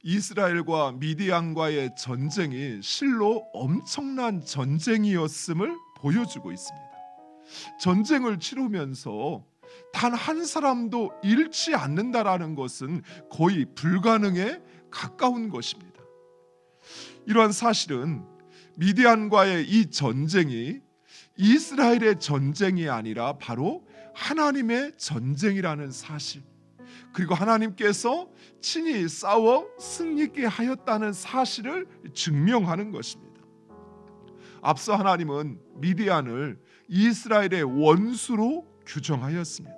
이스라엘과 미디안과의 전쟁이 실로 엄청난 전쟁이었음을 보여주고 있습니다. 전쟁을 치르면서 단 한 사람도 잃지 않는다라는 것은 거의 불가능에 가까운 것입니다. 이러한 사실은 미디안과의 이 전쟁이 이스라엘의 전쟁이 아니라 바로 하나님의 전쟁이라는 사실, 그리고 하나님께서 친히 싸워 승리케 하였다는 사실을 증명하는 것입니다. 앞서 하나님은 미디안을 이스라엘의 원수로 규정하였습니다.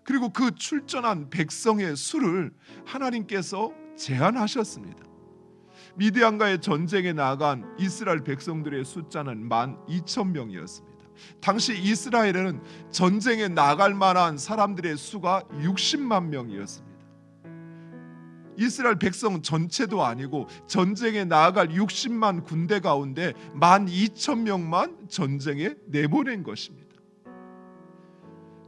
그리고 그 출전한 백성의 수를 하나님께서 제한하셨습니다. 미디안과의 전쟁에 나간 이스라엘 백성들의 숫자는 12,000명이었습니다. 당시 이스라엘에는 전쟁에 나갈 만한 사람들의 수가 60만 명이었습니다. 이스라엘 백성 전체도 아니고 전쟁에 나아갈 60만 군대 가운데 12,000명만 전쟁에 내보낸 것입니다.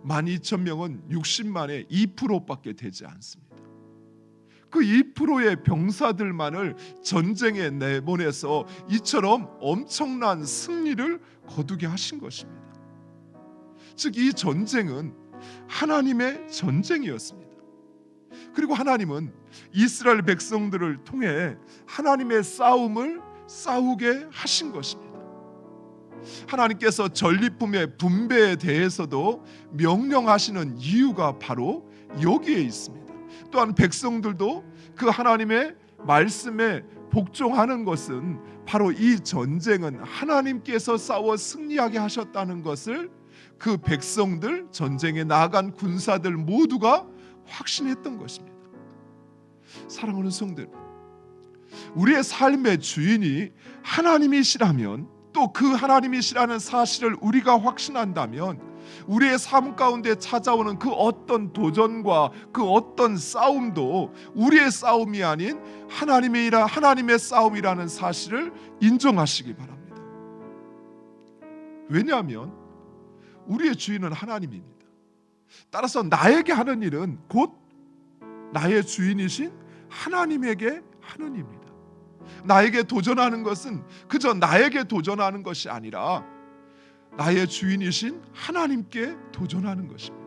12,000명은 60만의 2%밖에 되지 않습니다. 그 2%의 병사들만을 전쟁에 내보내서 이처럼 엄청난 승리를 거두게 하신 것입니다. 즉, 이 전쟁은 하나님의 전쟁이었습니다. 그리고 하나님은 이스라엘 백성들을 통해 하나님의 싸움을 싸우게 하신 것입니다. 하나님께서 전리품의 분배에 대해서도 명령하시는 이유가 바로 여기에 있습니다. 또한 백성들도 그 하나님의 말씀에 복종하는 것은 바로 이 전쟁은 하나님께서 싸워 승리하게 하셨다는 것을 그 백성들, 전쟁에 나간 군사들 모두가 확신했던 것입니다. 사랑하는 성도 여러분, 우리의 삶의 주인이 하나님이시라면, 또 그 하나님이시라는 사실을 우리가 확신한다면 우리의 삶 가운데 찾아오는 그 어떤 도전과 그 어떤 싸움도 우리의 싸움이 아닌 하나님의 싸움이라는 사실을 인정하시기 바랍니다. 왜냐하면 우리의 주인은 하나님입니다. 따라서 나에게 하는 일은 곧 나의 주인이신 하나님에게 하는 일입니다. 나에게 도전하는 것은 그저 나에게 도전하는 것이 아니라 나의 주인이신 하나님께 도전하는 것입니다.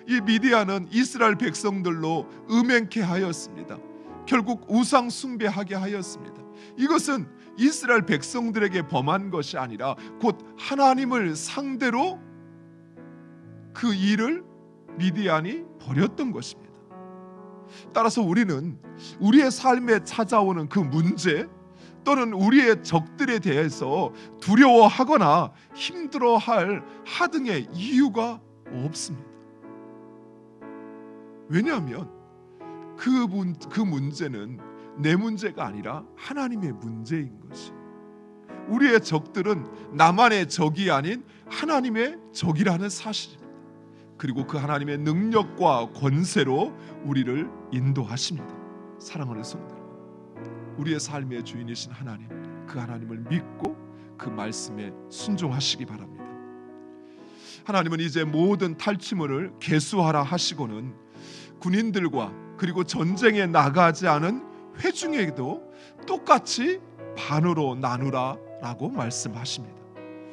이 미디안은 이스라엘 백성들로 음행케 하였습니다. 결국 우상 숭배하게 하였습니다. 이것은 이스라엘 백성들에게 범한 것이 아니라 곧 하나님을 상대로 그 일을 미디안이 벌였던 것입니다. 따라서 우리는 우리의 삶에 찾아오는 그 문제 또는 우리의 적들에 대해서 두려워하거나 힘들어할 하등의 이유가 없습니다. 왜냐하면 그 문제는 내 문제가 아니라 하나님의 문제인 것이. 우리의 적들은 나만의 적이 아닌 하나님의 적이라는 사실입니다. 그리고 그 하나님의 능력과 권세로 우리를 인도하십니다. 사랑하는 성도들, 우리의 삶의 주인이신 하나님, 그 하나님을 믿고 그 말씀에 순종하시기 바랍니다. 하나님은 이제 모든 탈취물을 계수하라 하시고는 군인들과 그리고 전쟁에 나가지 않은 회중에게도 똑같이 반으로 나누라 라고 말씀하십니다.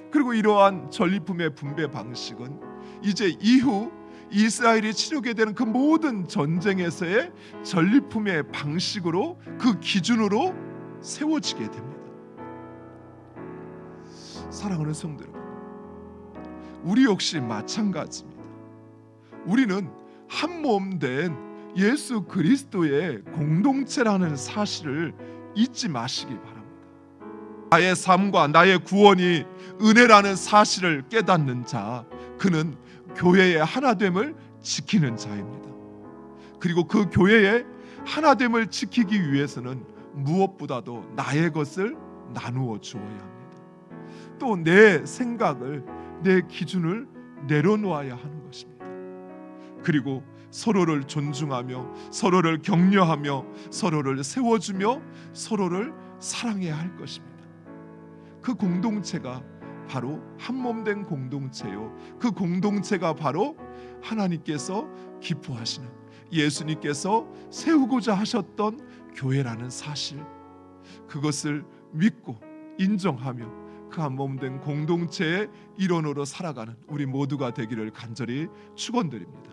그리고 이러한 전리품의 분배 방식은 이제 이후 이스라엘이 치르게 되는 그 모든 전쟁에서의 전리품의 방식으로, 그 기준으로 세워지게 됩니다. 사랑하는 성도 여러분, 우리 역시 마찬가지입니다. 우리는 한 몸 된 예수 그리스도의 공동체라는 사실을 잊지 마시기 바랍니다. 나의 삶과 나의 구원이 은혜라는 사실을 깨닫는 자, 그는 교회의 하나됨을 지키는 자입니다. 그리고 그 교회의 하나됨을 지키기 위해서는 무엇보다도 나의 것을 나누어 주어야 합니다. 또 내 생각을, 내 기준을 내려놓아야 하는 것입니다. 그리고 서로를 존중하며 서로를 격려하며 서로를 세워주며 서로를 사랑해야 할 것입니다. 그 공동체가 바로 한 몸 된 공동체요, 그 공동체가 바로 하나님께서 기뻐하시는 예수님께서 세우고자 하셨던 교회라는 사실, 그것을 믿고 인정하며 그 한 몸 된 공동체의 일원으로 살아가는 우리 모두가 되기를 간절히 축원드립니다.